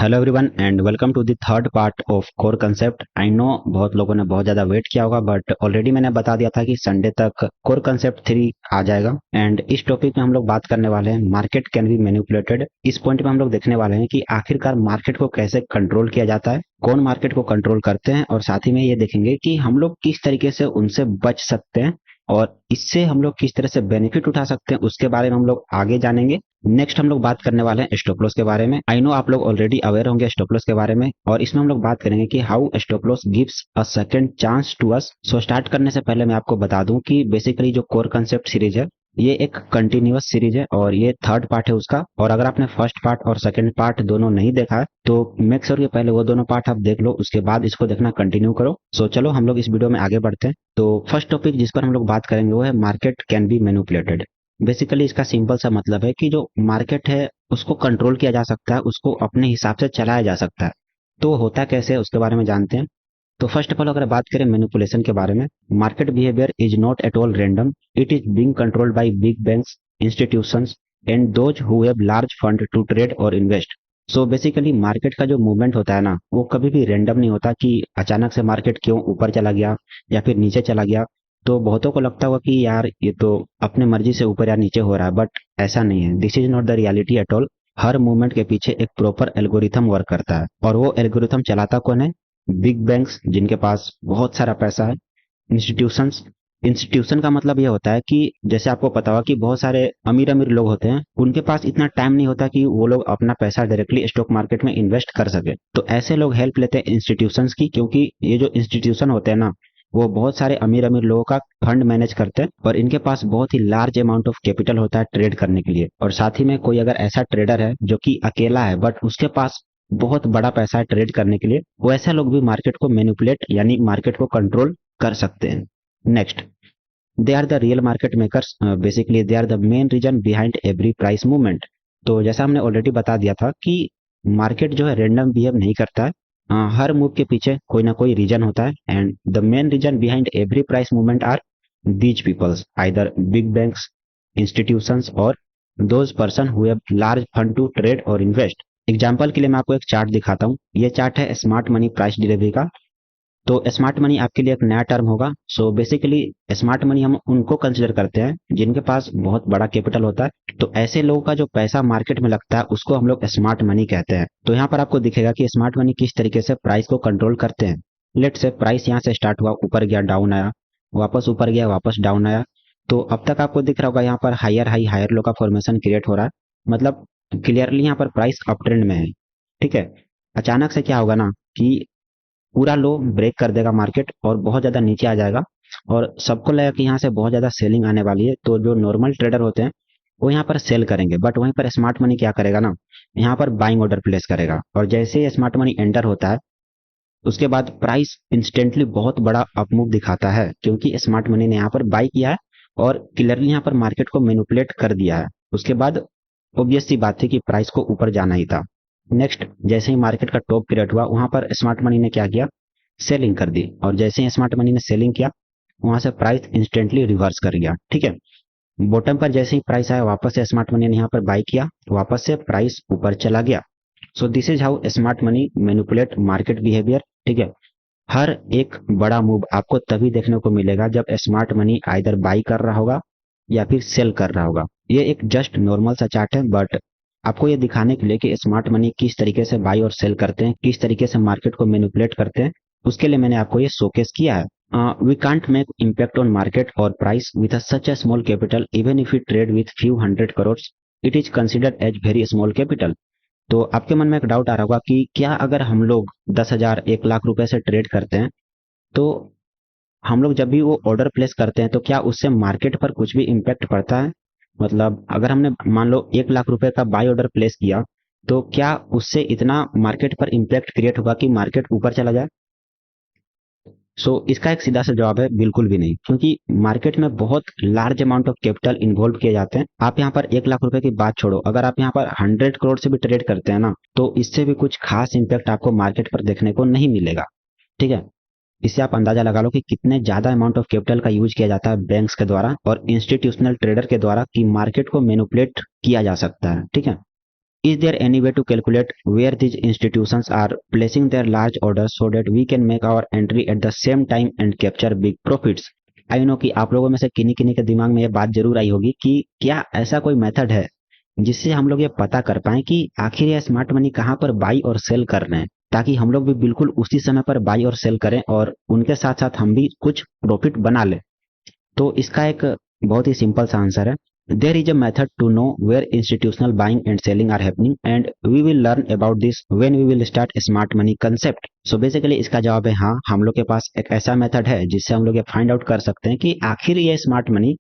Hello everyone and welcome to the third part of core concept. I know बहुत लोगों ने बहुत ज़्यादा वेट किया होगा, बट ऑलरेडी मैंने बता दिया था कि संडे तक कोर कंसेप्ट 3 आ जाएगा। एंड इस टॉपिक में हम लोग बात करने वाले हैं मार्केट कैन बी मैनिपुलेटेड। इस पॉइंट में हम लोग देखने वाले हैं कि आखिरकार मार्केट को कैसे कंट्रोल किया जाता है, कौन मार्केट को कंट्रोल करते हैं, और साथ ही में ये देखेंगे कि हम लोग किस तरीके से उनसे बच सकते हैं और इससे हम लोग किस तरह से बेनिफिट उठा सकते हैं, उसके बारे में हम लोग आगे जानेंगे। नेक्स्ट हम लोग बात करने वाले हैं स्टॉप लॉस के बारे में। आई नो आप लोग ऑलरेडी अवेयर होंगे स्टॉप लॉस के बारे में, और इसमें हम लोग बात करेंगे कि how stop loss gives a second chance to us. So start करने से पहले मैं आपको बता दूं कि बेसिकली जो कोर कंसेप्ट सीरीज है ये एक कंटिन्यूअस सीरीज है और ये थर्ड पार्ट है उसका। और अगर आपने फर्स्ट पार्ट और सेकंड पार्ट दोनों नहीं देखा है तो मेक श्योर कि पहले वो दोनों पार्ट आप देख लो, उसके बाद इसको देखना कंटिन्यू करो। सो चलो हम लोग इस वीडियो में आगे बढ़ते हैं। तो फर्स्ट टॉपिक जिस पर हम लोग बात करेंगे वो है market can be manipulated. Basically इसका सिंपल सा मतलब है कि जो मार्केट है उसको कंट्रोल किया जा सकता है, उसको अपने हिसाब से चलाया जा सकता है। तो होता कैसे है उसके बारे में जानते हैं। तो फर्स्ट ऑफ ऑल अगर बात करें मैनिपुलेशन के बारे में, market behaviour is not at all random, it is being controlled by big banks, institutions and those who have large fund to trade और इन्वेस्ट। सो बेसिकली मार्केट का जो movement होता है ना वो कभी भी रैंडम नहीं होता कि अचानक से मार्केट क्यों ऊपर चला गया या फिर नीचे चला गया। तो बहुतों को लगता होगा कि यार ये तो अपने मर्जी से ऊपर या नीचे हो रहा है, बट ऐसा नहीं है। This is not the reality at all. Her movement के पीछे एक प्रॉपर एल्गोरिथम वर्क करता है, और वो एल्गोरिथम चलाता कौन है? बिग बैंक्स जिनके पास बहुत सारा पैसा है, इंस्टीट्यूशंस। इंस्टीट्यूशन का मतलब ये होता है कि जैसे आपको पता होगा कि बहुत सारे अमीर अमीर लोग होते हैं, उनके पास इतना टाइम नहीं होता कि वो लोग अपना पैसा डायरेक्टली स्टॉक मार्केट में इन्वेस्ट कर सके। तो ऐसे लोग हेल्प लेते हैं इंस्टीट्यूशंस की, क्योंकि ये जो इंस्टीट्यूशन होते हैं ना वो बहुत सारे अमीर अमीर लोगों का फंड मैनेज करते हैं, और इनके पास बहुत ही लार्ज अमाउंट ऑफ कैपिटल होता है ट्रेड करने के लिए। और साथ ही में कोई अगर ऐसा ट्रेडर है जो कि अकेला है बट उसके पास बहुत बड़ा पैसा है ट्रेड करने के लिए, वो ऐसे लोग भी मार्केट को मैनिपुलेट यानी मार्केट को कंट्रोल कर सकते हैं। Next, they are the real market makers. Basically they are the main reason behind every price movement. तो जैसा हमने ऑलरेडी बता दिया था कि मार्केट जो है रेंडम बिहेव नहीं करता है। हर मूव के पीछे कोई ना कोई रीजन होता है, and the main reason behind every price movement are these peoples, either big banks, institutions और those person who have large fund to trade और इन्वेस्ट। एग्जाम्पल के लिए मैं आपको एक चार्ट दिखाता हूँ। ये चार्ट है स्मार्ट मनी प्राइस डिलीवरी का। तो स्मार्ट मनी आपके लिए एक नया टर्म होगा। सो बेसिकली स्मार्ट मनी हम उनको कंसिडर करते हैं जिनके पास बहुत बड़ा कैपिटल होता है। तो ऐसे लोगों का जो पैसा मार्केट में लगता है उसको हम लोग स्मार्ट मनी कहते हैं। तो यहाँ पर आपको दिखेगा कि स्मार्ट मनी किस तरीके से प्राइस को कंट्रोल करते हैं। लेट से प्राइस यहाँ से स्टार्ट हुआ, ऊपर गया, डाउन आया, वापस ऊपर गया, वापस डाउन आया। तो अब तक आपको दिख रहा होगा यहाँ पर हायर हाई हायर लो का फॉर्मेशन क्रिएट हो रहा है, मतलब क्लियरली यहाँ पर प्राइस अप ट्रेंड में है। ठीक है। अचानक से क्या होगा ना कि पूरा लो ब्रेक कर देगा मार्केट और बहुत ज्यादा नीचे आ जाएगा, और सबको लगेगा कि यहाँ से बहुत ज्यादा सेलिंग आने वाली है। तो जो नॉर्मल ट्रेडर होते हैं वो यहाँ पर सेल करेंगे, बट वहीं पर स्मार्ट मनी क्या करेगा ना, यहाँ पर बाइंग ऑर्डर प्लेस करेगा। और जैसे ही स्मार्ट मनी एंटर होता है उसके बाद प्राइस इंस्टेंटली बहुत बड़ा अपमूव दिखाता है, क्योंकि स्मार्ट मनी ने यहाँ पर बाई किया है और क्लियरली यहाँ पर मार्केट को मैनिपुलेट कर दिया है। उसके बाद ऑब्वियस सी बात थी कि प्राइस को ऊपर जाना ही था। नेक्स्ट, जैसे ही मार्केट का टॉप क्रिएट हुआ वहां पर स्मार्ट मनी ने क्या किया, सेलिंग कर दी, और जैसे ही स्मार्ट मनी ने सेलिंग किया वहां से प्राइस इंस्टेंटली रिवर्स कर गया। ठीक है। बॉटम पर जैसे ही प्राइस आया वापस से स्मार्ट मनी ने यहाँ पर बाई किया, वापस से प्राइस ऊपर चला गया। So this is how smart money manipulate market behaviour. ठीक है। हर एक बड़ा मूव आपको तभी देखने को मिलेगा जब स्मार्ट मनी आइदर बाई कर रहा होगा या फिर सेल कर रहा होगा। ये एक जस्ट नॉर्मल सा चार्ट है, बट आपको ये दिखाने के लिए कि स्मार्ट मनी किस तरीके से बाई और सेल करते हैं, किस तरीके से मार्केट को मैनिपुलेट करते हैं, उसके लिए मैंने आपको ये शोकेस किया है। We can't make impact on market और price with such a small capital even if you trade with few hundred crore, it is considered as very small capital. तो आपके मन में एक डाउट आ रहा होगा कि क्या अगर हम लोग 10,000 1 लाख रुपए से ट्रेड करते हैं तो हम लोग जब भी वो ऑर्डर प्लेस करते हैं तो क्या उससे मार्केट पर कुछ भी इम्पैक्ट पड़ता है? मतलब अगर हमने मान लो 1 लाख रुपए का बाय ऑर्डर प्लेस किया तो क्या उससे इतना मार्केट पर इम्पैक्ट क्रिएट होगा कि मार्केट ऊपर चला जाए? इसका एक सीधा सा जवाब है बिल्कुल भी नहीं, क्योंकि मार्केट में बहुत large amount of capital involve किए जाते हैं। आप यहाँ पर 1 लाख रुपए की बात छोड़ो, अगर आप यहाँ पर 100 करोड़ से भी ट्रेड करते हैं ना तो इससे भी कुछ खास इम्पैक्ट आपको मार्केट पर देखने को नहीं मिलेगा। ठीक है। इससे आप अंदाजा लगा लो कि कितने ज्यादा अमाउंट ऑफ कैपिटल का यूज किया जाता है बैंक्स के द्वारा और इंस्टीट्यूशनल ट्रेडर के द्वारा कि मार्केट को मैनिपुलेट किया जा सकता है। ठीक है। Is there any way to calculate where these institutions are placing their large orders so that we can make our entry at the same time and capture big profits? I know कि आप लोगों में से किन्हीं किन्हीं के दिमाग में ये बात जरूर आई होगी कि क्या ऐसा कोई मेथड है जिससे हम लोग ये पता कर पाए कि आखिर ये स्मार्ट मनी कहाँ पर बाई और सेल कर रहे हैं, ताकि हम लोग भी बिल्कुल उसी समय पर बाई और सेल करें और उनके साथ साथ हम भी कुछ प्रॉफिट बना लें। तो इसका एक बहुत ही सिंपल सा आंसर है, there is a method to know where institutional buying and selling are happening and we will learn about this when we will start smart money concept. So basically इसका जवाब है हाँ, हम लोग के पास एक ऐसा मेथड है जिससे हम लोग ये फाइंड आउट कर सकते हैं कि आखिर ये स्मार्ट मनी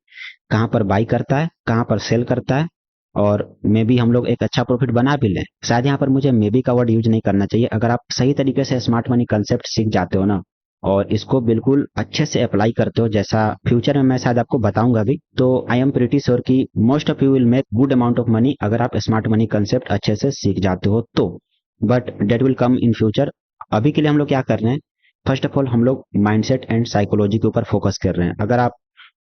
कहाँ पर बाई करता है, कहाँ पर सेल करता है, और मे बी हम लोग एक अच्छा प्रॉफिट बना भी लें। शायद यहाँ पर मुझे मे बी का वर्ड यूज नहीं करना चाहिए। अगर आप सही तरीके से स्मार्ट मनी कंसेप्ट सीख जाते हो ना और इसको बिल्कुल अच्छे से अप्लाई करते हो, जैसा फ्यूचर में मैं शायद आपको बताऊंगा भी, तो आई एम प्रीटी श्योर कि most of you will make good amount of money अगर आप स्मार्ट मनी कंसेप्ट अच्छे से सीख जाते हो तो। But that will come in future. अभी के लिए हम लोग क्या कर रहे हैं, फर्स्ट ऑफ ऑल हम लोग माइंडसेट एंड साइकोलॉजी के ऊपर फोकस कर रहे हैं। अगर आप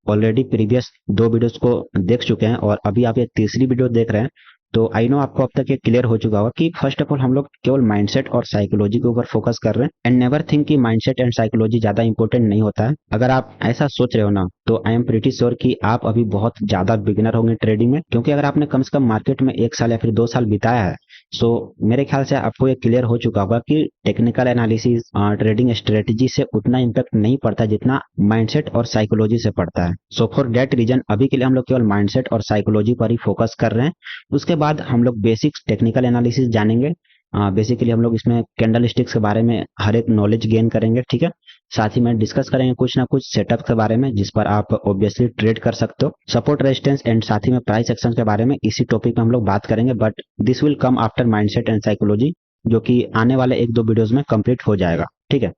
ऑलरेडी प्रीवियस 2 वीडियोस को देख चुके हैं और अभी आप ये तीसरी वीडियो देख रहे हैं, तो आई नो आपको अब तक ये क्लियर हो चुका होगा कि फर्स्ट ऑफ ऑल हम लोग केवल माइंडसेट और साइकोलॉजी के ऊपर फोकस कर रहे हैं एंड नेवर थिंक कि माइंडसेट एंड साइकोलॉजी ज्यादा इंपॉर्टेंट नहीं होता है। अगर आप ऐसा सोच रहे हो ना, तो आई एम प्रीटी श्योर कि आप अभी बहुत ज्यादा बिगिनर होंगे ट्रेडिंग में, क्योंकि अगर आपने कम से कम मार्केट में 1 साल या फिर 2 साल बिताया है, सो मेरे ख्याल से आपको ये क्लियर हो चुका होगा कि टेक्निकल एनालिसिस ट्रेडिंग स्ट्रेटेजी से उतना इम्पैक्ट नहीं पड़ता जितना माइंडसेट और साइकोलॉजी से पड़ता है। सो फॉर दैट रीजन अभी के लिए हम लोग केवल माइंडसेट और साइकोलॉजी पर ही फोकस कर रहे हैं। उसके बाद हम लोग बेसिक्स टेक्निकल एनालिसिस जानेंगे। बेसिकली हम लोग इसमें कैंडल स्टिक्स के बारे में हर एक नॉलेज गेन करेंगे, ठीक है। साथ ही में डिस्कस करेंगे कुछ ना कुछ सेटअप के बारे में जिस पर आप ऑब्वियसली ट्रेड कर सकते हो, सपोर्ट रेजिस्टेंस एंड साथ ही में प्राइस एक्शन के बारे में इसी टॉपिक में हम लोग बात करेंगे। But this will come after mindset and psychology, जो कि आने वाले 1-2 वीडियोस में कंप्लीट हो जाएगा, ठीक है।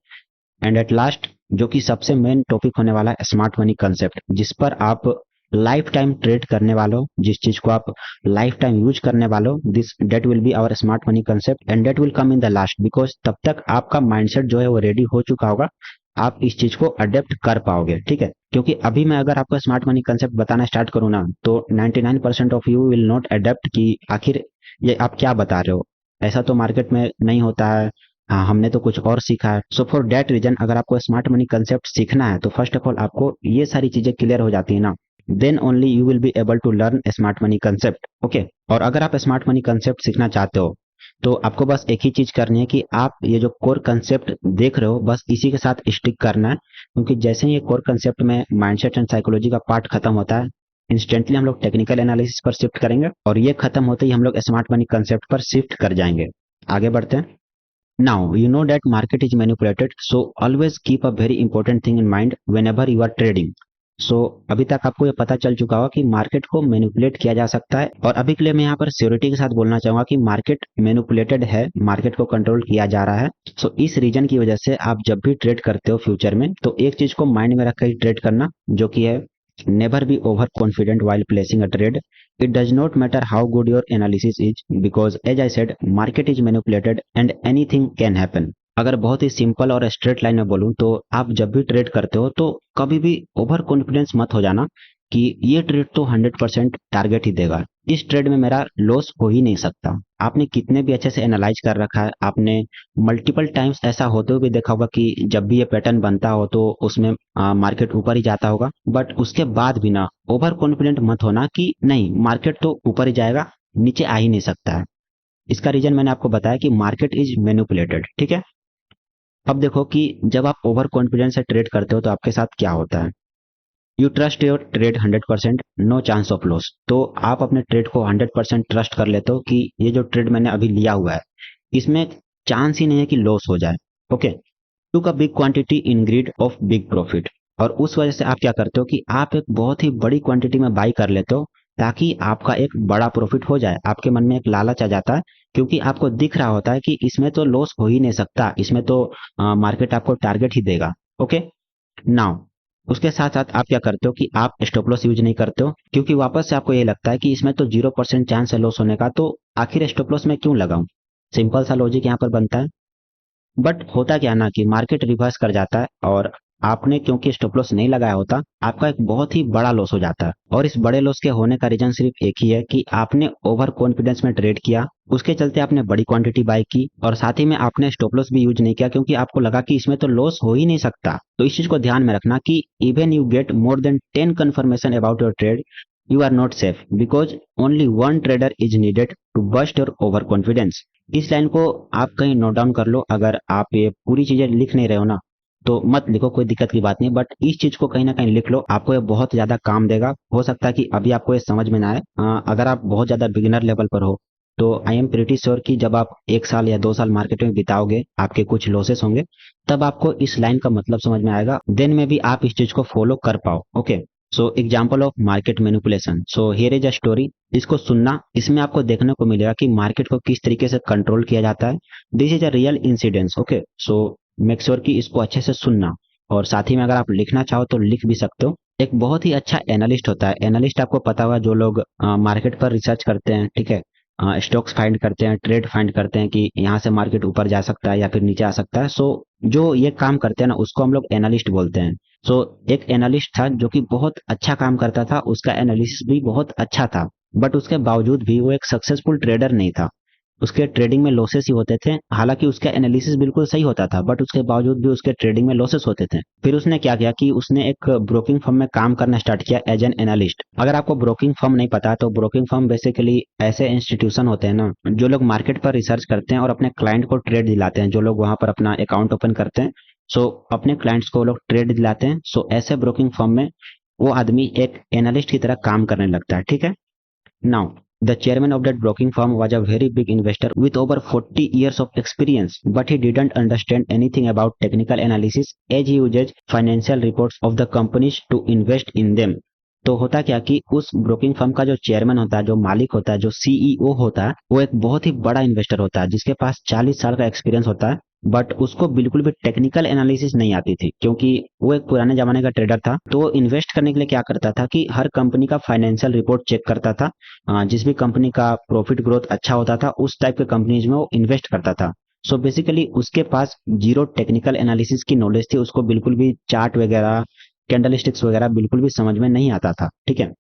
एंड एट लास्ट जो कि सबसे मेन टॉपिक होने वाला है, स्मार्ट मनी कंसेप्ट, जिस पर आप लाइफ टाइम ट्रेड करने वालों, जिस चीज को आप लाइफ टाइम यूज करने वालों, this that will be our smart money concept and that will come in the last, because तब तक आपका माइंडसेट जो है वो रेडी हो चुका होगा, आप इस चीज को अडेप्ट कर पाओगे, ठीक है। क्योंकि अभी मैं अगर आपको स्मार्ट मनी कंसेप्ट बताना स्टार्ट करूँ ना, तो 99% of you will not adapt कि आखिर ये आप क्या बता रहे हो, ऐसा तो मार्केट में नहीं होता है, हाँ हमने तो कुछ और सीखा है। सो फॉर दैट रीजन अगर आपको स्मार्ट मनी कंसेप्ट सीखना है तो फर्स्ट ऑफ ऑल आपको ये सारी चीजें क्लियर हो जाती है ना, then only you will be able to learn smart money concept, okay. और अगर आप स्मार्ट मनी कंसेप्ट सीखना चाहते हो तो आपको बस एक ही चीज करनी है कि आप ये जो कोर कंसेप्ट देख रहे हो बस इसी के साथ स्टिक करना है, क्योंकि जैसे ही ये कोर कंसेप्ट में माइंडसेट एंड साइकोलॉजी का पार्ट खत्म होता है, इंस्टेंटली हम लोग टेक्निकल एनालिसिस पर शिफ्ट करेंगे और ये खत्म होते ही हम लोग स्मार्ट मनी कंसेप्ट पर शिफ्ट कर जाएंगे। आगे बढ़ते हैं। Now you know that market is manipulated, so always keep a very important thing in mind whenever you are trading. So अभी तक आपको ये पता चल चुका होगा कि मार्केट को मैनिपुलेट किया जा सकता है, और अभी के लिए मैं यहाँ पर श्योरिटी के साथ बोलना चाहूंगा कि मार्केट मैनिपुलेटेड है, मार्केट को कंट्रोल किया जा रहा है। सो इस रीजन की वजह से आप जब भी ट्रेड करते हो फ्यूचर में, तो एक चीज को माइंड में रखकर ही ट्रेड करना, जो कि है never be overconfident while placing a trade. It does not matter how good your analysis is, because as I said, market is manipulated and anything can happen. अगर बहुत ही सिंपल और स्ट्रेट लाइन में बोलूं तो आप जब भी ट्रेड करते हो तो कभी भी ओवर कॉन्फिडेंस मत हो जाना कि ये ट्रेड तो 100% टारगेट ही देगा, इस ट्रेड में मेरा लॉस हो ही नहीं सकता। आपने कितने भी अच्छे से एनालाइज कर रखा है, आपने मल्टीपल टाइम्स ऐसा होते हुए भी देखा होगा कि जब भी ये पैटर्न बनता हो तो उसमें मार्केट ऊपर ही जाता होगा, बट उसके बाद भी ना ओवर कॉन्फिडेंट मत होना कि नहीं मार्केट तो ऊपर ही जाएगा, नीचे आ ही नहीं सकता है। इसका रीजन मैंने आपको बताया कि मार्केट इज मैनिपुलेटेड, ठीक है। अब देखो कि जब आप ओवर कॉन्फिडेंस से ट्रेड करते हो तो आपके साथ क्या होता है, you trust your trade 100%, no chance of loss. तो आप अपने ट्रेड को 100% ट्रस्ट कर लेते हो कि ये जो ट्रेड मैंने अभी लिया हुआ है इसमें चांस ही नहीं है कि लॉस हो जाए, okay. Took a big quantity in greed of big profit, और उस वजह से आप क्या करते हो कि आप एक बहुत ही बड़ी क्वांटिटी में बाई कर लेते हो ताकि आपका एक बड़ा प्रॉफिट हो जाए। आपके मन में एक लालच आ जाता है क्योंकि आपको दिख रहा होता है कि इसमें तो लॉस हो ही नहीं सकता, इसमें तो मार्केट आपको टारगेट ही देगा, ओके। नाउ उसके साथ साथ आप क्या करते हो कि आप स्टॉप लॉस यूज नहीं करते हो, क्योंकि वापस से आपको ये लगता है कि इसमें तो 0% चांस है लॉस होने का, तो आखिर स्टॉप लॉस में क्यों लगाऊं। सिंपल सा लॉजिक यहाँ पर बनता है। बट होता क्या ना कि मार्केट रिवर्स कर जाता है और आपने क्योंकि स्टॉप लॉस नहीं लगाया होता, आपका एक बहुत ही बड़ा लॉस हो जाता है। और इस बड़े लॉस के होने का रीजन सिर्फ एक ही है कि आपने ओवर कॉन्फिडेंस में ट्रेड किया, उसके चलते आपने बड़ी क्वांटिटी बाय की, और साथ ही में आपने स्टॉप लॉस भी यूज नहीं किया क्योंकि आपको लगा कि इसमें तो लॉस हो ही नहीं सकता। तो इस चीज को ध्यान में रखना कि even you get more than 10 confirmation about your trade, you are not safe because only one trader is needed to bust your overconfidence। इस लाइन को आप कहीं नोट डाउन कर लो। अगर आप ये पूरी चीजें लिख नहीं रहे हो ना तो मत लिखो, कोई दिक्कत की बात नहीं, बट इस चीज को कहीं ना कहीं लिख लो, आपको ये बहुत ज्यादा काम देगा। हो सकता है कि अभी आपको ये समझ में ना आए, अगर आप बहुत ज्यादा बिगिनर लेवल पर हो तो आई एम प्रिटी श्योर कि जब आप 1 साल या 2 साल मार्केट में बिताओगे, आपके कुछ लॉसेस होंगे, तब आपको इस लाइन का मतलब समझ में आएगा, देन में भी आप इस चीज को फॉलो कर पाओ। Okay, so example of market manipulation. So here is a story, इसको सुनना, इसमें आपको देखने को मिलेगा कि मार्केट को किस तरीके से कंट्रोल किया जाता है। This is a real incidence. Okay, so make sure कि इसको अच्छे से सुनना, और साथ ही में अगर आप लिखना चाहो तो लिख भी सकते हो। एक बहुत ही अच्छा एनालिस्ट होता है, एनालिस्ट आपको पता होगा, जो लोग मार्केट पर रिसर्च करते हैं, ठीक है, स्टॉक्स फाइंड करते हैं, ट्रेड फाइंड करते हैं कि यहाँ से मार्केट ऊपर जा सकता है या फिर नीचे आ सकता है। सो जो ये काम करते हैं ना, उसको हम लोग एनालिस्ट बोलते हैं। सो एक एनालिस्ट था जो कि बहुत अच्छा काम करता था, उसका एनालिसिस भी बहुत अच्छा था, बट उसके बावजूद भी वो एक सक्सेसफुल ट्रेडर नहीं था। उसके ट्रेडिंग में लॉसेस ही होते थे, हालांकि उसका एनालिसिस बिल्कुल सही होता था, बट उसके बावजूद भी उसके ट्रेडिंग में लॉसेस होते थे। फिर उसने क्या किया कि उसने एक ब्रोकिंग फर्म में काम करना स्टार्ट किया एज एन एनालिस्ट। अगर आपको ब्रोकिंग फर्म नहीं पता तो ब्रोकिंग फर्म बेसिकली ऐसे इंस्टीट्यूशन होते हैं ना, जो लोग मार्केट पर रिसर्च करते हैं और अपने क्लाइंट को ट्रेड दिलाते हैं, जो लोग वहां पर अपना अकाउंट ओपन करते हैं, सो अपने क्लाइंट्स को लोग ट्रेड दिलाते हैं। सो ऐसे ब्रोकिंग फर्म में वो आदमी एक एनालिस्ट की तरह काम करने लगता है, ठीक है। Now, the chairman of that broking firm was a very big investor with over 40 years of experience, but he didn't understand anything about technical analysis as he uses financial reports of the companies to invest in them। तो होता क्या कि उस broking firm का जो chairman होता है, जो मालिक होता है, जो सीईओ होता है, वो एक बहुत ही बड़ा इन्वेस्टर होता है जिसके पास 40 साल का एक्सपीरियंस होता है, बट उसको बिल्कुल भी टेक्निकल एनालिसिस नहीं आती थी क्योंकि वो एक पुराने जमाने का ट्रेडर था। तो वो इन्वेस्ट करने के लिए क्या करता था कि हर कंपनी का फाइनेंशियल रिपोर्ट चेक करता था, जिस भी कंपनी का प्रॉफिट ग्रोथ अच्छा होता था उस टाइप के कंपनीज में वो इन्वेस्ट करता था। सो बेसिकली उसके पास जीरो टेक्निकल एनालिसिस की नॉलेज थी, उसको बिल्कुल भी चार्ट वगैरह, कैंडलस्टिक्स वगैरह बिल्कुल भी समझ में नहीं आता था, ठीक है।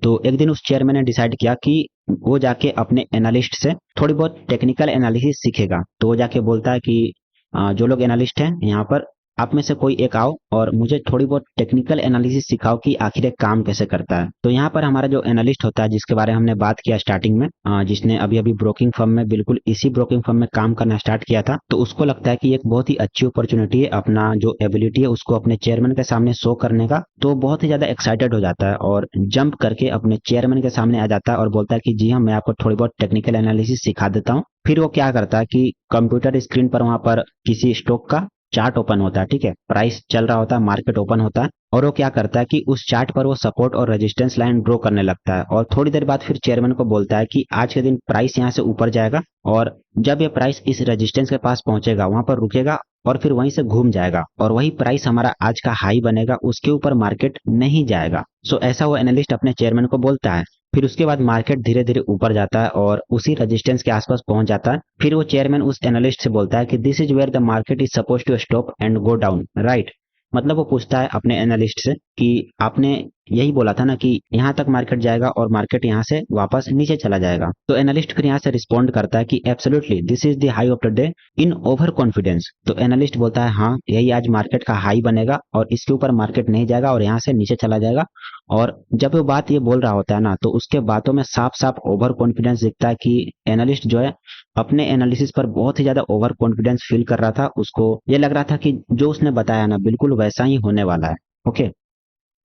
तो एक दिन उस चेयरमैन ने डिसाइड किया कि वो जाके अपने एनालिस्ट से थोड़ी बहुत टेक्निकल एनालिसिस सीखेगा। तो वो जाके बोलता है कि जो लोग एनालिस्ट हैं यहाँ पर, आप में से कोई एक आओ और मुझे थोड़ी बहुत टेक्निकल एनालिसिस सिखाओ कि आखिर एक काम कैसे करता है। तो यहाँ पर हमारा जो एनालिस्ट होता है, जिसके बारे में हमने बात किया स्टार्टिंग में, जिसने अभी अभी ब्रोकिंग फर्म में, बिल्कुल इसी ब्रोकिंग फर्म में काम करना स्टार्ट किया था, तो उसको लगता है कि एक बहुत ही अच्छी अपॉर्चुनिटी है अपना जो एबिलिटी है उसको अपने चेयरमैन के सामने शो करने का। तो बहुत ही ज्यादा एक्साइटेड हो जाता है और जंप करके अपने चेयरमैन के सामने आ जाता है और बोलता है कि जी हाँ, मैं आपको थोड़ी बहुत टेक्निकल एनालिसिस सिखा देता हूँ। फिर वो क्या करता है कि कंप्यूटर स्क्रीन पर वहां पर किसी स्टॉक का चार्ट ओपन होता है, ठीक है, प्राइस चल रहा होता है, मार्केट ओपन होता है, और वो क्या करता है कि उस चार्ट पर वो सपोर्ट और रेजिस्टेंस लाइन ड्रॉ करने लगता है, और थोड़ी देर बाद फिर चेयरमैन को बोलता है कि आज के दिन प्राइस यहाँ से ऊपर जाएगा, और जब ये प्राइस इस रेजिस्टेंस के पास पहुंचेगा वहां पर रुकेगा और फिर वहीं से घूम जाएगा, और वही प्राइस हमारा आज का हाई बनेगा, उसके ऊपर मार्केट नहीं जाएगा। सो ऐसा वो एनालिस्ट अपने चेयरमैन को बोलता है। फिर उसके बाद मार्केट धीरे धीरे ऊपर जाता है और उसी रेजिस्टेंस के आसपास पहुंच जाता है। फिर वो चेयरमैन उस एनालिस्ट से बोलता है कि this is where the market is suppose to stop and go down, right. मतलब वो पूछता है अपने एनालिस्ट से कि आपने यही बोला था ना कि यहाँ तक मार्केट जाएगा और मार्केट यहाँ से वापस नीचे चला जाएगा। तो एनालिस्ट फिर यहाँ से रिस्पॉन्ड करता है कि absolutely this is the high of the day in over confidence. तो एनालिस्ट बोलता है हाँ, यही आज मार्केट का हाई बनेगा और इसके ऊपर मार्केट नहीं जाएगा और यहाँ से नीचे चला जाएगा। और जब वो बात ये बोल रहा होता है ना, तो उसके बातों में साफ साफ ओवर कॉन्फिडेंस दिखता है कि एनालिस्ट जो है अपने एनालिसिस पर बहुत ही ज्यादा ओवर कॉन्फिडेंस फील कर रहा था। उसको ये लग रहा था कि जो उसने बताया ना बिल्कुल वैसा ही होने वाला है। ओके,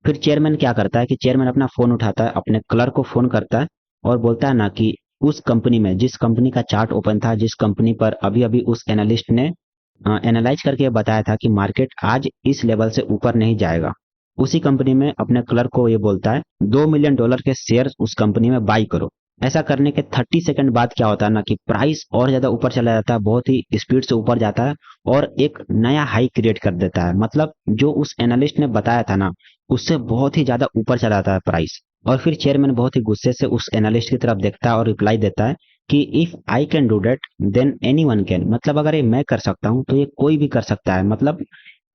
फिर चेयरमैन क्या करता है कि चेयरमैन अपना फोन उठाता है, अपने क्लर्क को फोन करता है और बोलता है ना कि उस कंपनी में, जिस कंपनी का चार्ट ओपन था, जिस कंपनी पर अभी अभी उस एनालिस्ट ने एनालाइज करके बताया था कि मार्केट आज इस लेवल से ऊपर नहीं जाएगा, उसी कंपनी में अपने क्लर्क को ये बोलता है $2 मिलियन के शेयर उस कंपनी में बाई करो। ऐसा करने के 30 सेकंड बाद क्या होता है ना कि प्राइस और ज्यादा ऊपर चला जाता है, बहुत ही स्पीड से ऊपर जाता है और एक नया हाई क्रिएट कर देता है। मतलब जो उस एनालिस्ट ने बताया था ना, उससे बहुत ही ज्यादा ऊपर चला जाता है प्राइस। और फिर चेयरमैन बहुत ही गुस्से से उस एनालिस्ट की तरफ देखता है और रिप्लाई देता है कि if I can do that then anyone can. मतलब अगर ये मैं कर सकता हूं तो ये कोई भी कर सकता है। मतलब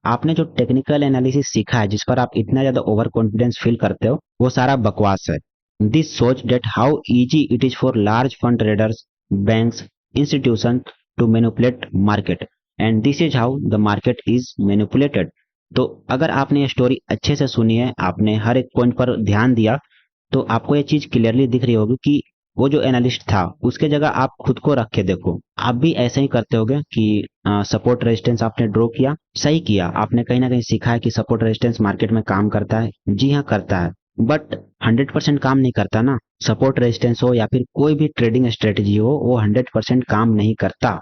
आपने जो टेक्निकल एनालिसिस सीखा है, जिस पर आप इतना ज्यादा ओवर कॉन्फिडेंस फील करते हो, वो सारा बकवास है। This shows that how easy it is for large fund traders, banks, institution to manipulate market, and this is how the market is manipulated. तो अगर आपने ये स्टोरी अच्छे से सुनी है, आपने हर एक पॉइंट पर ध्यान दिया, तो आपको ये चीज क्लियरली दिख रही होगी कि वो जो एनालिस्ट था उसके जगह आप खुद को रख के देखो, आप भी ऐसे ही करते होगे कि सपोर्ट रेजिस्टेंस आपने ड्रॉ किया, सही किया, आपने कहीं ना कहीं सीखा है कि सपोर्ट रेजिस्टेंस मार्केट में काम करता है। जी हाँ, करता है, बट 100% काम नहीं करता ना। सपोर्ट रेजिस्टेंस हो या फिर कोई भी ट्रेडिंग स्ट्रेटेजी हो, वो 100% काम नहीं करता।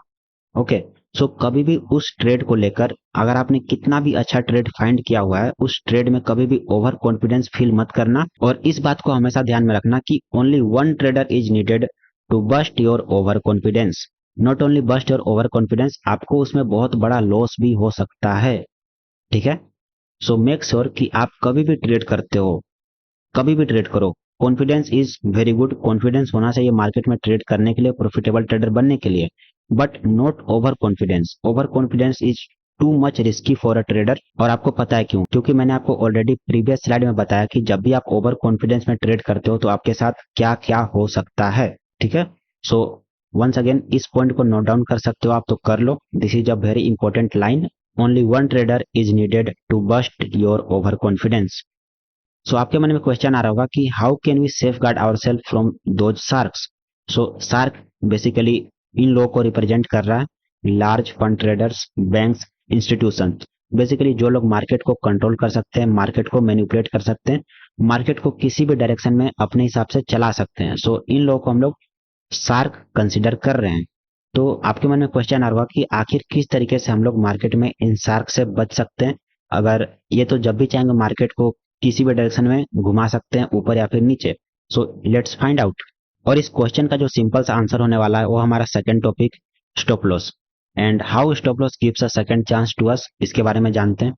ओके। सो कभी भी उस ट्रेड को लेकर, अगर आपने कितना भी अच्छा ट्रेड फाइंड किया हुआ है, उस ट्रेड में कभी भी ओवर कॉन्फिडेंस फील मत करना, और इस बात को हमेशा ध्यान में रखना कि only one trader is needed to bust your overconfidence. Not only bust your overconfidence, आपको उसमें बहुत बड़ा लॉस भी हो सकता है। ठीक है। सो मेक श्योर कि आप कभी भी ट्रेड करते हो, कभी भी ट्रेड करो, confidence is very good, confidence होना चाहिए मार्केट में ट्रेड करने के लिए, प्रॉफिटेबल ट्रेडर बनने के लिए, but not over confidence. Over confidence is too much risky for a trader. और आपको पता है क्यों? क्योंकि मैंने आपको ऑलरेडी प्रीवियस स्लाइड में बताया कि जब भी आप ओवर कॉन्फिडेंस में ट्रेड करते हो तो आपके साथ क्या क्या हो सकता है। ठीक है। सो वंस अगेन इस पॉइंट को नोट डाउन कर सकते हो आप, तो कर लो। This is a very important line, only one trader is needed to bust your overconfidence. So आपके मन में क्वेश्चन आ रहा होगा कि how can we safeguard our self from those sharks. So shark basically इन लोगों को रिप्रेजेंट कर रहा है, large fund traders, banks, institution. Basically जो लोग मार्केट को कंट्रोल कर सकते हैं, मार्केट को मैनिपुलेट कर सकते हैं, मार्केट को किसी भी डायरेक्शन में अपने हिसाब से चला सकते हैं। सो इन लोगों को हम लोग शार्क कंसिडर कर रहे हैं। तो आपके मन में क्वेश्चन आ रहा होगा कि आखिर किस तरीके से हम लोग मार्केट में इन शार्क से बच सकते हैं। अगर ये तो जब भी चाहेंगे मार्केट को किसी भी डायरेक्शन में घुमा सकते हैं, ऊपर या फिर नीचे। So let's find out. और इस क्वेश्चन का जो सिंपल सा आंसर होने वाला है वो हमारा second topic, stop loss, and how stop loss gives a second chance to us, इसके बारे में जानते हैं।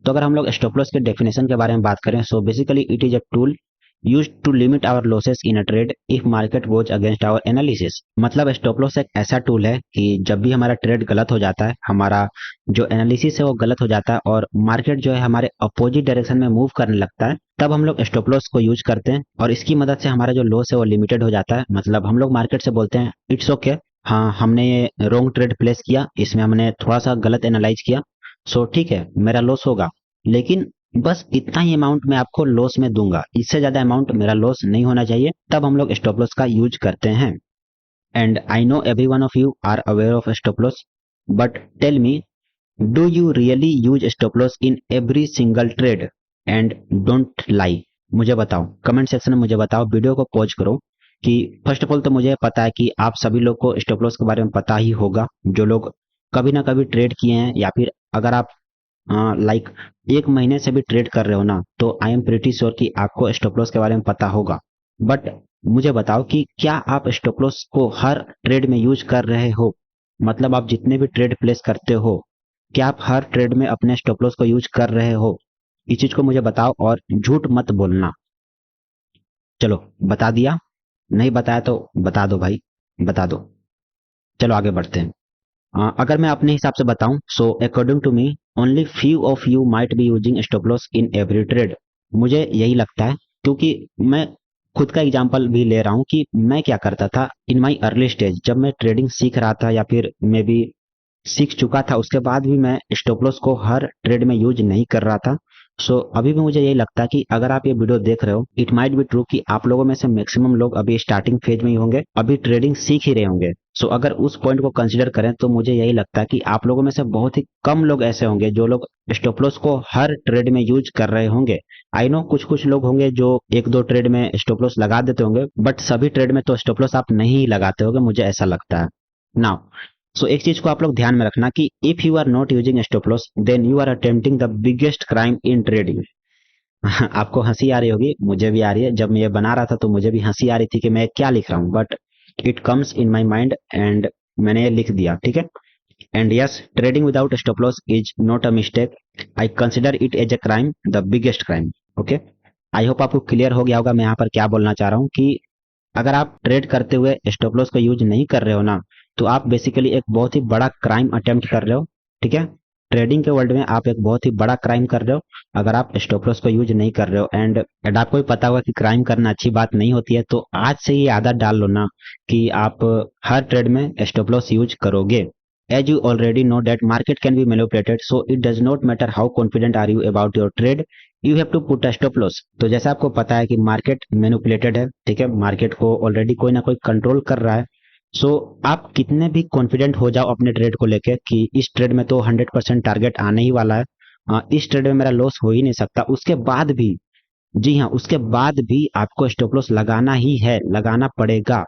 तो अगर हम लोग स्टॉप लॉस के डेफिनेशन के बारे में बात करें, so basically it is a tool used to limit our losses in a trade if market goes against our analysis। मतलब स्टॉप लॉस एक ऐसा टूल है कि जब भी हमारा ट्रेड गलत हो जाता है, हमारा जो एनालिसिस है वो गलत हो जाता है, और मार्केट जो है हमारे अपोजिट डायरेक्शन में मूव करने लगता है, तब हम लोग स्टॉप लॉस को यूज करते हैं, और इसकी मदद से हमारा जो लॉस है वो लिमिटेड हो जाता है। मतलब हम लोग मार्केट से बोलते हैं इट्स ओके, हाँ हमने ये रॉन्ग ट्रेड प्लेस किया, इसमें हमने थोड़ा सा गलत एनालाइज किया, सो ठीक है मेरा लॉस होगा, लेकिन बस इतना ही अमाउंट मैं आपको लॉस में दूंगा, इससे ज्यादा अमाउंट मेरा लॉस नहीं होना चाहिए, तब हम लोग स्टॉप लॉस का यूज करते हैं। And I know every one of you are aware of stop loss, but tell me, do you really use stop loss in every single trade? And don't lie, मुझे बताओ, comment section में मुझे बताओ, video को pause करो, कि first of all तो मुझे पता है कि आप सभी लोग को स्टॉप लॉस के बारे में पता ही होगा, जो लोग कभी ना कभी ट्रेड किए हैं, या फिर अगर आप लाइक एक महीने से भी ट्रेड कर रहे हो ना, तो आई एम प्रीटी श्योर कि आपको स्टॉप लॉस के बारे में पता होगा। बट मुझे बताओ कि क्या आप स्टॉप लॉस को हर ट्रेड में यूज कर रहे हो? मतलब आप जितने भी ट्रेड प्लेस करते हो, क्या आप हर ट्रेड में अपने स्टॉप लॉस को यूज कर रहे हो? इस चीज को मुझे बताओ, और झूठ मत बोलना। चलो, बता दिया? नहीं बताया तो बता दो भाई, बता दो। चलो आगे बढ़ते हैं। अगर मैं अपने हिसाब से बताऊं, so according to me only few of you might be using stop loss in every trade. मुझे यही लगता है, क्योंकि मैं खुद का एग्जांपल भी ले रहा हूं कि मैं क्या करता था इन माय अर्ली स्टेज, जब मैं ट्रेडिंग सीख रहा था, या फिर मे बी सीख चुका था, उसके बाद भी मैं स्टॉप लॉस को हर ट्रेड में यूज नहीं कर रहा था। सो अभी भी मुझे यही लगता है कि अगर आप ये वीडियो देख रहे हो, इट माइट बी ट्रू कि आप लोगों में से मैक्सिमम लोग अभी स्टार्टिंग फेज में ही होंगे, अभी ट्रेडिंग सीख ही रहे होंगे। सो अगर उस पॉइंट को कंसीडर करें तो मुझे यही लगता है कि आप लोगों में से बहुत ही कम लोग ऐसे होंगे जो लोग स्टॉप लॉस को हर ट्रेड में यूज कर रहे होंगे। आई नो कुछ कुछ लोग होंगे जो एक दो ट्रेड में स्टॉप लॉस लगा देते होंगे, बट सभी ट्रेड में तो स्टॉप लॉस आप नहीं लगाते होंगे, मुझे ऐसा लगता है। नाउ, सो एक चीज को आप लोग ध्यान में रखना कि if you are not using stop loss, then you are attempting the biggest crime in trading. आपको हंसी आ रही होगी, मुझे भी आ रही है, जब मैं ये बना रहा था तो मुझे भी हंसी आ रही थी कि मैं क्या लिख रहा हूँ, but it comes in my mind and मैंने ये लिख दिया। ठीक है। And yes, trading without stop loss is not a mistake, I consider it as a crime, the biggest crime. Okay. I hope आपको क्लियर हो गया होगा मैं यहाँ पर क्या बोलना चाह रहा हूँ, कि अगर आप ट्रेड करते हुए स्टॉप लॉस का यूज नहीं कर रहे हो ना, तो आप बेसिकली एक बहुत ही बड़ा क्राइम अटेम्प्ट कर रहे हो। ठीक है। ट्रेडिंग के वर्ल्ड में आप एक बहुत ही बड़ा क्राइम कर रहे हो अगर आप स्टॉप लॉस को यूज नहीं कर रहे हो। एंड आपको भी पता होगा कि क्राइम करना अच्छी बात नहीं होती है, तो आज से ये आदत डाल लो ना कि आप हर ट्रेड में स्टॉप लॉस यूज करोगे। As you already know that market can be manipulated, so it does not matter how confident are you about your trade, you have to put a stop loss। तो जैसा आपको पता है कि market manipulated है, ठीक है, मार्केट को ऑलरेडी कोई ना कोई कंट्रोल कर रहा है। सो आप कितने भी कॉन्फिडेंट हो जाओ अपने ट्रेड को लेके कि इस ट्रेड में तो 100% टारगेट आने ही वाला है, इस ट्रेड में मेरा लॉस हो ही नहीं सकता, उसके बाद भी, जी हाँ, उसके बाद भी आपको स्टॉप लॉस लगाना ही है, लगाना पड़ेगा।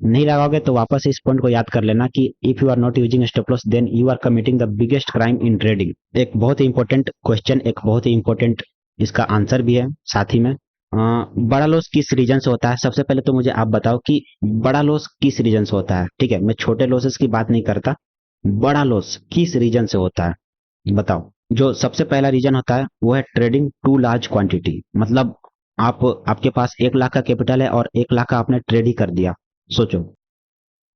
नहीं लगाओगे तो वापस इस पॉइंट को याद कर लेना कि if you are not using stop loss then you are committing the biggest crime in trading. एक बहुत ही इंपॉर्टेंट क्वेश्चन, एक बहुत ही इंपॉर्टेंट इसका आंसर भी है साथ ही में। बड़ा लॉस किस रीजन से होता है? सबसे पहले तो मुझे आप बताओ कि बड़ा लॉस किस रीजन से होता है। ठीक है, मैं छोटे लॉसेस की बात नहीं करता, बड़ा लॉस किस रीजन से होता है बताओ। जो सबसे पहला रीजन होता है वो है ट्रेडिंग टू लार्ज क्वांटिटी। मतलब आपके पास 1 लाख का कैपिटल है और 1 लाख का आपने ट्रेड ही कर दिया। सोचो,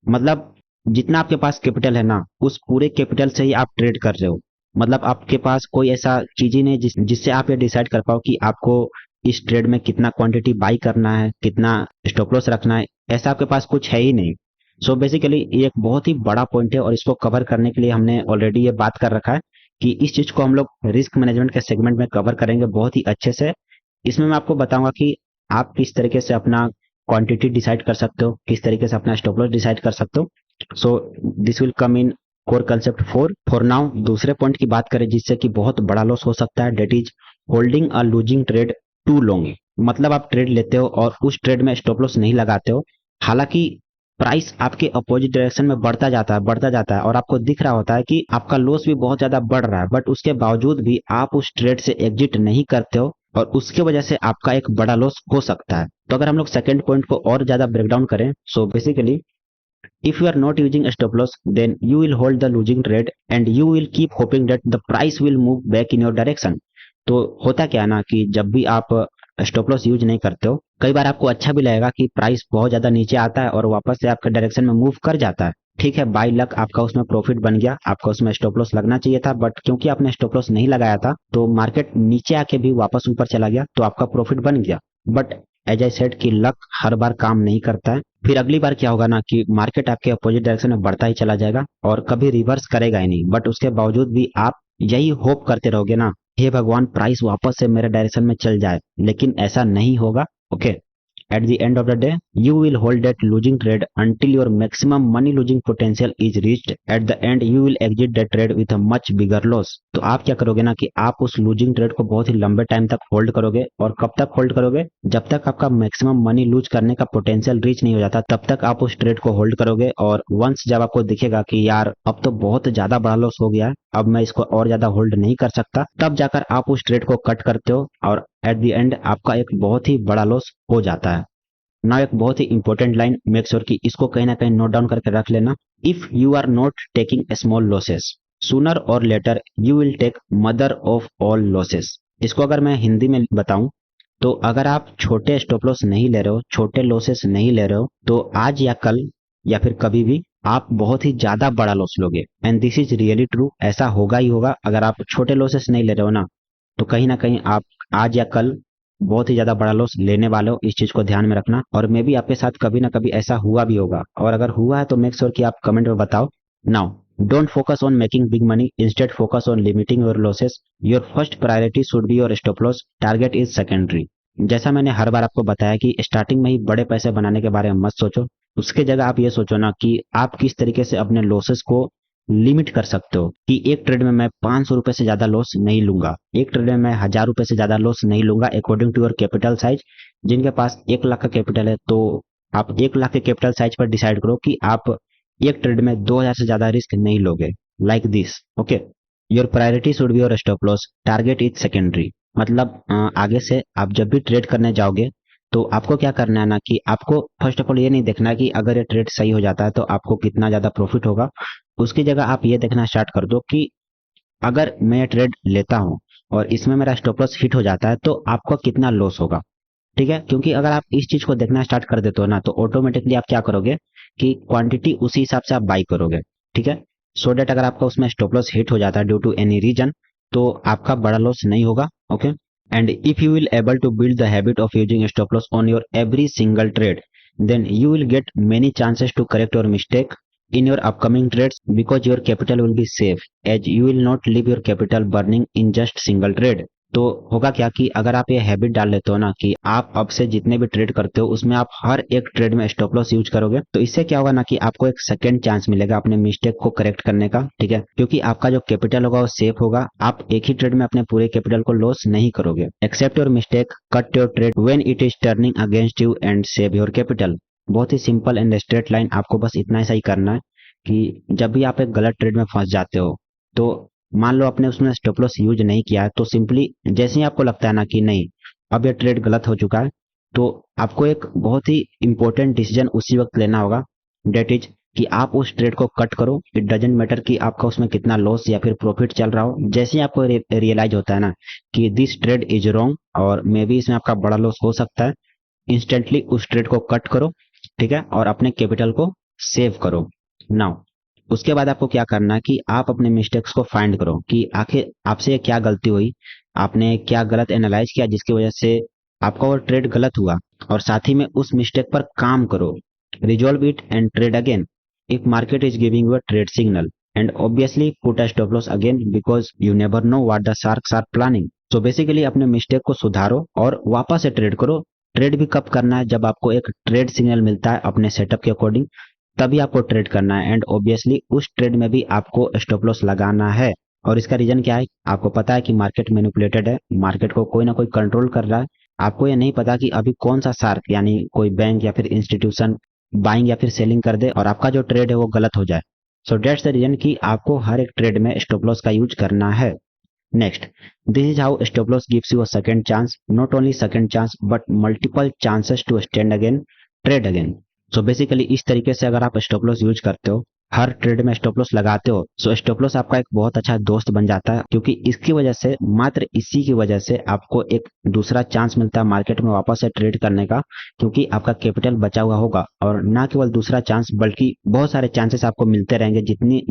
मतलब जितना आपके पास कैपिटल है ना, उस पूरे कैपिटल से ही आप ट्रेड कर रहे हो। मतलब आपके पास कोई ऐसा चीज ही नहीं जिससे आप ये डिसाइड कर पाओ कि आपको इस ट्रेड में कितना क्वांटिटी बाई करना है, कितना स्टॉप लॉस रखना है, ऐसा आपके पास कुछ है ही नहीं। सो बेसिकली ये एक बहुत ही बड़ा पॉइंट है और इसको कवर करने के लिए हमने ऑलरेडी ये बात कर रखा है कि इस चीज को हम लोग रिस्क मैनेजमेंट के सेगमेंट में कवर करेंगे बहुत ही अच्छे से। इसमें मैं आपको बताऊंगा कि आप किस तरीके से अपना क्वांटिटी डिसाइड कर सकते हो, किस तरीके से अपना स्टॉप लॉस डिसाइड कर सकते हो। So this will come in core concept 4। For now दूसरे पॉइंट की बात करें जिससे कि बहुत बड़ा लॉस हो सकता है, that is holding a losing trade too long. मतलब आप ट्रेड लेते हो और उस ट्रेड में स्टॉप लॉस नहीं लगाते हो, हालांकि प्राइस आपके अपोजिट डायरेक्शन में बढ़ता जाता है, बढ़ता जाता है, और आपको दिख रहा होता है कि आपका लॉस भी बहुत ज्यादा बढ़ रहा है, बट उसके बावजूद भी आप उस ट्रेड से एग्जिट नहीं करते हो और उसके वजह से आपका एक बड़ा लॉस हो सकता है। तो अगर हम लोग सेकंड पॉइंट को और ज्यादा ब्रेक डाउन करें, so basically if you are not using a stop loss then you will hold the losing trade and you will keep hoping that the price will move back in your direction। तो होता क्या है ना कि जब भी आप stop loss use नहीं करते हो, कई बार आपको अच्छा भी लगेगा कि प्राइस बहुत ज्यादा नीचे आता है और वापस से आपके डायरेक्शन में मूव कर जाता है। ठीक है, बाय लक आपका उसमें प्रॉफिट बन गया, आपका उसमें स्टॉप लॉस लगना चाहिए था, बट क्योंकि आपने स्टॉप लॉस नहीं लगाया था तो मार्केट नीचे आके भी वापस ऊपर चला गया तो आपका प्रॉफिट बन गया। बट एज आई सेड कि लक हर बार काम नहीं करता है। फिर अगली बार क्या होगा ना कि मार्केट आपके अपोजिट डायरेक्शन में बढ़ता ही चला जाएगा और कभी रिवर्स करेगा ही नहीं, बट उसके बावजूद भी आप यही होप करते रहोगे ना, हे भगवान प्राइस वापस से मेरे डायरेक्शन में चल जाए, लेकिन ऐसा नहीं होगा। Okay, at the end of the day you will hold that losing trade until your maximum money losing potential is reached। at the end you will exit that trade with a much bigger loss। तो आप क्या करोगे ना कि आप उस losing trade को बहुत ही लंबे टाइम तक होल्ड करोगे, और कब तक होल्ड करोगे? जब तक आपका मैक्सिमम मनी लूज करने का पोटेंशियल रीच नहीं हो जाता तब तक आप उस ट्रेड को होल्ड करोगे। और वंस जब आपको दिखेगा कि यार अब तो बहुत ज्यादा बड़ा लॉस हो गया है, अब मैं इसको और ज्यादा होल्ड नहीं कर सकता, तब जाकर आप उस ट्रेड को कट करते हो और एट द एंड आपका एक बहुत ही बड़ा लॉस हो जाता है ना। एक बहुत ही इंपॉर्टेंट लाइन, मेक श्योर कि इसको कहीं ना कहीं नोट डाउन करके रख लेना। If you are not taking small losses sooner or later you will take mother of all losses. इसको अगर मैं हिंदी में बताऊं तो अगर आप छोटे स्टॉप लॉस नहीं ले रहे हो, छोटे लॉसेस नहीं ले रहे हो, तो आज या कल या फिर कभी भी आप बहुत ही ज्यादा बड़ा लॉस लोगे। And this is really true, ऐसा होगा ही होगा। अगर आप छोटे लॉसेस नहीं ले रहे हो ना तो कहीं ना कहीं आप आज या कल बहुत ही ज्यादा बड़ा लॉस लेने वाले हो। इस चीज को ध्यान में रखना, और मे भी आपके साथ कभी ना कभी ऐसा हुआ भी होगा, और अगर हुआ है तो मेक श्योर कि आप कमेंट में बताओ। Now don't focus on making big money, instead focus on limiting your losses. Your first priority should be your stop loss, target is secondary. जैसा मैंने हर बार आपको बताया कि स्टार्टिंग में ही बड़े पैसे बनाने के बारे में मत सोचो, उसके जगह आप ये सोचो ना कि आप किस तरीके से अपने लॉसेस को लिमिट कर सकते हो कि एक ट्रेड में मैं 500 रुपए से ज्यादा लॉस नहीं लूंगा, एक ट्रेड में मैं 1000 रुपए से ज्यादा लॉस नहीं लूंगा according to your capital size. जिनके पास 1 लाख का कैपिटल है तो आप 1 लाख के कैपिटल साइज पर डिसाइड करो कि आप एक ट्रेड में 2000 से ज्यादा रिस्क नहीं लोगे, like this. Okay, your priority should be your stop loss, target is secondary. मतलब आगे से आप जब भी ट्रेड करने जाओगे तो आपको क्या करना है ना कि आपको फर्स्ट ऑफ ऑल ये नहीं देखना कि अगर ये ट्रेड सही हो जाता है तो आपको कितना ज्यादा प्रॉफिट होगा। उसकी जगह आप ये देखना स्टार्ट कर दो कि अगर मैं ये ट्रेड लेता हूं और इसमें मेरा स्टॉप लॉस हिट हो जाता है तो आपको कितना लॉस होगा। ठीक है, क्योंकि अगर आप इस चीज को देखना स्टार्ट कर देते हो ना तो ऑटोमेटिकली आप क्या करोगे कि क्वांटिटी उसी हिसाब से आप बाई करोगे। ठीक है, सो डेट अगर आपका उसमें स्टॉप लॉस हिट हो जाता है ड्यू टू एनी रीजन, तो आपका बड़ा लॉस नहीं होगा। Okay, and if you will able to build the habit of using stop loss on your every single trade, then you will get many chances to correct your mistake in your upcoming trades because your capital will be safe as you will not leave your capital burning in just single trade। तो होगा क्या कि अगर आप ये habit डाल लेते हो ना कि आप अब से जितने भी ट्रेड करते हो उसमें आप हर एक ट्रेड में स्टॉप लॉस यूज करोगे, तो इससे क्या होगा ना कि आपको एक सेकंड चांस मिलेगा अपने मिस्टेक को करेक्ट करने का। ठीक है, क्योंकि आपका जो कैपिटल होगा वो सेफ होगा, आप एक ही ट्रेड में अपने पूरे कैपिटल को लॉस नहीं करोगे। Accept your mistake, cut your trade when it is turning against you and save your capital. बहुत ही सिंपल एंड स्ट्रेट लाइन, आपको बस इतना ही सही करना है कि जब भी आप एक गलत ट्रेड में फंस जाते हो, तो मान लो आपने उसमें स्टॉप लॉस यूज नहीं किया है, तो सिंपली जैसे ही आपको लगता है ना कि नहीं अब ये ट्रेड गलत हो चुका है, तो आपको एक बहुत ही इंपॉर्टेंट डिसीजन उसी वक्त लेना होगा। डेट इज कि आप उस ट्रेड को कट करो। इट डजेंट मैटर कि आपका उसमें कितना लॉस या फिर प्रॉफिट चल रहा हो। जैसे ही आपको रियलाइज होता है ना कि दिस ट्रेड इज रॉन्ग और मे बी इसमें आपका बड़ा लॉस हो सकता है, इंस्टेंटली उस ट्रेड को कट करो। ठीक है, और अपने कैपिटल को सेव करो। नाउ उसके बाद आपको क्या करना है कि आप अपने मिस्टेक्स को फाइंड करो कि आखिर आपसे क्या गलती हुई, आपने क्या गलत एनालाइज किया जिसकी वजह से आपका वो ट्रेड गलत हुआ, और साथ ही में उस मिस्टेक पर काम करो। Resolve it and trade again if market is giving you a trade signal, and obviously put a stop loss again because you never know what the sharks are planning. तो बेसिकली अपने mistake को सुधारो और वापस से trade करो। Trade भी कब करना है, जब आपको एक ट्रेड सिग्नल मिलता है अपने सेटअप के अकॉर्डिंग, तभी आपको ट्रेड करना है। एंड ऑब्वियसली उस ट्रेड में भी आपको स्टॉप लॉस लगाना है। और इसका रीजन क्या है, आपको पता है कि मार्केट मैनिपुलेटेड है, मार्केट को कोई ना कोई कंट्रोल कर रहा है। आपको ये नहीं पता कि अभी कौन सा शार्क यानी कोई बैंक या फिर इंस्टीट्यूशन बाइंग या फिर सेलिंग कर दे और आपका जो ट्रेड है वो गलत हो जाए। सो डेट्स द रीजन कि आपको हर एक ट्रेड में स्टॉप लॉस का यूज करना है। Next, this is how stop loss gives you a second chance, not only second chance but multiple chances to stand again, trade again। So basically इस तरीके से अगर आप स्टॉप लॉस यूज करते हो, हर ट्रेड में स्टॉप लॉस लगाते हो, सो स्टॉप लॉस आपका एक बहुत अच्छा दोस्त बन जाता है, क्योंकि इसकी वजह से, मात्र इसी की वजह से आपको एक दूसरा चांस मिलता है मार्केट में वापस से ट्रेड करने का, क्योंकि आपका कैपिटल बचा हुआ होगा। और ना केवल दूसरा चांस बल्कि बहुत सारे चांसेस आपको मिलते रहेंगे।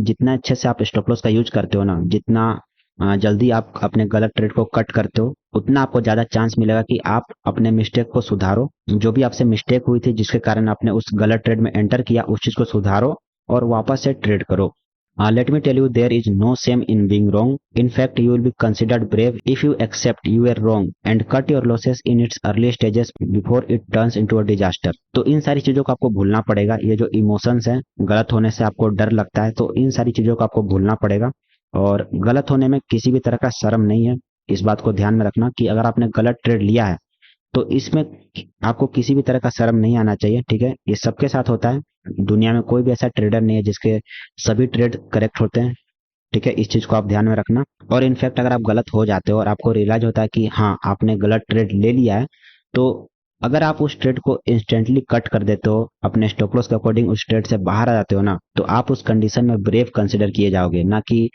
जितना अच्छे से आप स्टॉप लॉस का यूज करते हो ना, जितना जल्दी आप अपने गलत ट्रेड को कट करते हो, उतना आपको ज्यादा चांस मिलेगा कि आप अपने मिस्टेक को सुधारो। जो भी आपसे मिस्टेक हुई थी जिसके कारण आपने उस गलत ट्रेड में एंटर किया, उस चीज को सुधारो और वापस से ट्रेड करो। Let me tell you, there is no shame in being wrong. In fact you will be considered brave if you accept you are wrong and cut your losses in its early stages before it turns into a disaster. तो इन सारी चीजों को आपको भूलना पड़ेगा। ये जो इमोशंस हैं, गलत होने से आपको डर लगता है, तो इन सारी चीजों को आपको भूलना पड़ेगा। और गलत होने में किसी भी तरह का शर्म नहीं है। इस बात को ध्यान में रखना कि अगर आपने गलत ट्रेड लिया है तो इसमें आपको किसी भी तरह का शर्म नहीं आना चाहिए। ठीक है, ये सबके साथ होता है। दुनिया में कोई भी ऐसा ट्रेडर नहीं है जिसके सभी ट्रेड करेक्ट होते हैं। ठीक है, इस चीज को आप ध्यान में रखना। और इनफैक्ट अगर आप गलत हो जाते हो और आपको रियलाइज होता है कि हाँ आपने गलत ट्रेड ले लिया है, तो अगर आप उस ट्रेड को इंस्टेंटली कट कर देते हो, अपने स्टॉप लॉस के अकॉर्डिंग उस ट्रेड से बाहर आ जाते हो ना, तो आप उस कंडीशन में ब्रेव कंसिडर किए जाओगे, ना कि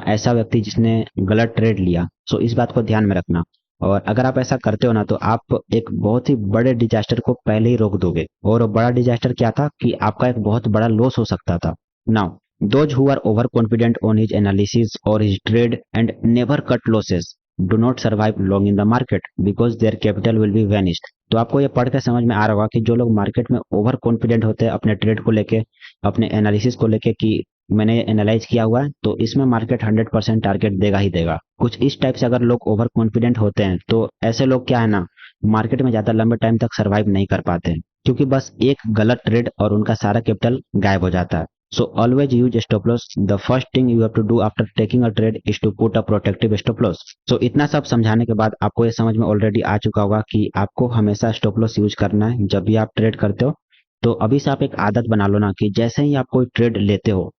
ऐसा व्यक्ति जिसने गलत ट्रेड लिया। सो इस बात को ध्यान में रखना। और अगर आप ऐसा करते हो ना, तो आप एक बहुत ही बड़े डिजास्टर को पहले ही रोक दोगे। और वो बड़ा डिजास्टर क्या था कि आपका एक बहुत बड़ा लॉस हो सकता था। Now those who are overconfident on his analysis or his trade and never cut losses do not survive long in the market because their capital will be vanished। तो आपको ये पढ़ के समझ में आ रहा होगा कि जो लोग मार्केट में ओवर कॉन्फिडेंट होते हैं अपने ट्रेड को लेके, अपने एनालिसिस को लेके कि मैंने एनालाइज किया हुआ है तो इसमें मार्केट 100% टारगेट देगा ही देगा, कुछ इस टाइप से अगर लोग ओवर कॉन्फिडेंट होते हैं, तो ऐसे लोग क्या है ना, मार्केट में ज्यादा लंबे टाइम तक सर्वाइव नहीं कर पाते हैं, क्योंकि बस एक गलत ट्रेड और उनका सारा कैपिटल गायब हो जाता है। So always use stop loss. The first thing you have to do after taking a trade is to put a protective stop loss। So इतना सब समझाने के बाद आपको ये समझ में ऑलरेडी आ चुका होगा कि आपको हमेशा स्टॉप लॉस यूज करना है जब भी आप ट्रेड करते हो। तो अभी से आप एक आदत बना लो ना कि जैसे ही आप कोई ट्रेड लेते हो,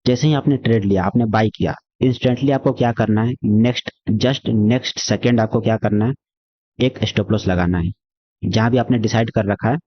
जैसे ही आपने ट्रेड लिया, आपने बाई किया, इंस्टेंटली आपको क्या करना है, नेक्स्ट सेकेंड आपको क्या करना है, एक स्टॉप लॉस लगाना है। जहां भी आपने डिसाइड कर रखा है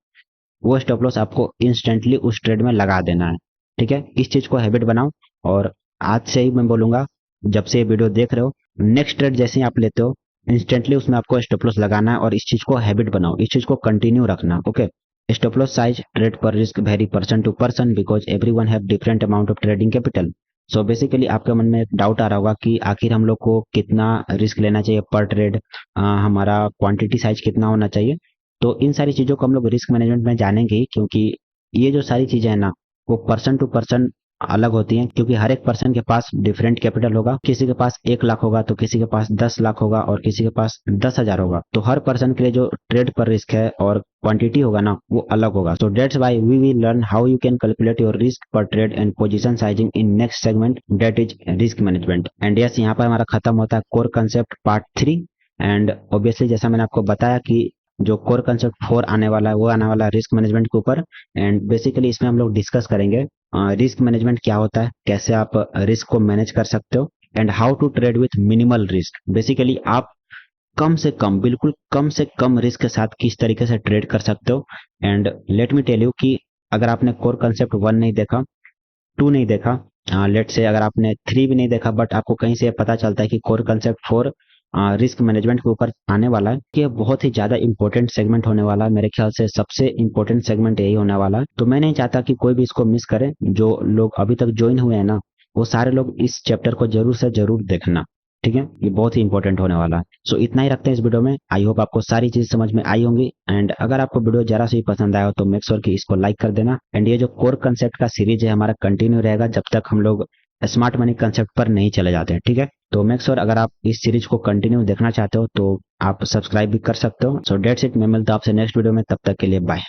वो स्टॉप लॉस आपको इंस्टेंटली उस ट्रेड में लगा देना है। ठीक है, इस चीज को हैबिट बनाओ। और आज से ही मैं बोलूंगा, जब से ये वीडियो देख रहे हो, नेक्स्ट ट्रेड जैसे ही आप लेते हो, इंस्टेंटली उसमें आपको स्टॉप लॉस लगाना है और इस चीज को हैबिट बनाओ, इस चीज को कंटिन्यू रखना। Okay, stop loss size trade per risk vary person to person because everyone have different amount of trading capital. So basically आपके मन में एक डाउट आ रहा होगा कि आखिर हम लोग को कितना रिस्क लेना चाहिए पर ट्रेड, हमारा क्वांटिटी साइज कितना होना चाहिए। तो इन सारी चीज़ों को हम लोग रिस्क मैनेजमेंट में जानेंगे ही, क्योंकि ये जो सारी चीज़ें हैं ना, वो पर्सन टू पर्सन अलग होती हैं, क्योंकि हर एक पर्सन के पास डिफरेंट कैपिटल होगा। किसी के पास 1 लाख होगा तो किसी के पास 10 लाख होगा और किसी के पास 10,000 होगा। तो हर पर्सन के लिए जो ट्रेड पर रिस्क है और क्वांटिटी होगा ना, वो अलग होगा। So that's why we will learn how you can calculate your risk per trade and position sizing in next segment, that is risk management. And yes, यहाँ पर हमारा खत्म होता है core concept part 3। And obviously जैसा मैंने आपको बताया कि जो कोर कंसेप्ट 4 आने वाला है वो आने वाला है रिस्क मैनेजमेंट के ऊपर। एंड बेसिकली इसमें हम लोग डिस्कस करेंगे रिस्क मैनेजमेंट क्या होता है, कैसे आप रिस्क को मैनेज कर सकते हो, and how to trade with minimal risk. Basically आप कम से कम, बिल्कुल कम से कम रिस्क के साथ किस तरीके से ट्रेड कर सकते हो। And let me tell you कि अगर आपने कोर कंसेप्ट 1 नहीं देखा, 2 नहीं देखा, लेट से अगर आपने 3 भी नहीं देखा, बट आपको कहीं से पता चलता है कि कोर कंसेप्ट 4 रिस्क मैनेजमेंट के ऊपर आने वाला है, कि ये बहुत ही ज्यादा इंपॉर्टेंट सेगमेंट होने वाला है। मेरे ख्याल से सबसे इंपॉर्टेंट सेगमेंट यही होने वाला है। तो मैं नहीं चाहता कि कोई भी इसको मिस करे। जो लोग अभी तक ज्वाइन हुए हैं ना, वो सारे लोग इस चैप्टर को जरूर से जरूर देखना। ठीक है, ये बहुत ही इंपॉर्टेंट होने वाला है। सो इतना ही रखते हैं इस वीडियो में। आई होप आपको सारी चीज समझ में आई होंगी। एंड अगर आपको वीडियो जरा से भी पसंद आया हो तो मेक श्योर कि इसको लाइक कर देना। एंड ये जो कोर कंसेप्ट का सीरीज है हमारा कंटिन्यू रहेगा जब तक हम लोग स्मार्ट मनी कंसेप्ट पर नहीं चले जाते हैं। ठीक है, तो मेक श्योर अगर आप इस सीरीज को कंटिन्यू देखना चाहते हो तो आप सब्सक्राइब भी कर सकते हो। सो डेट्स इट, मैं मिलता हूं आपसे नेक्स्ट वीडियो में, तब तक के लिए बाय।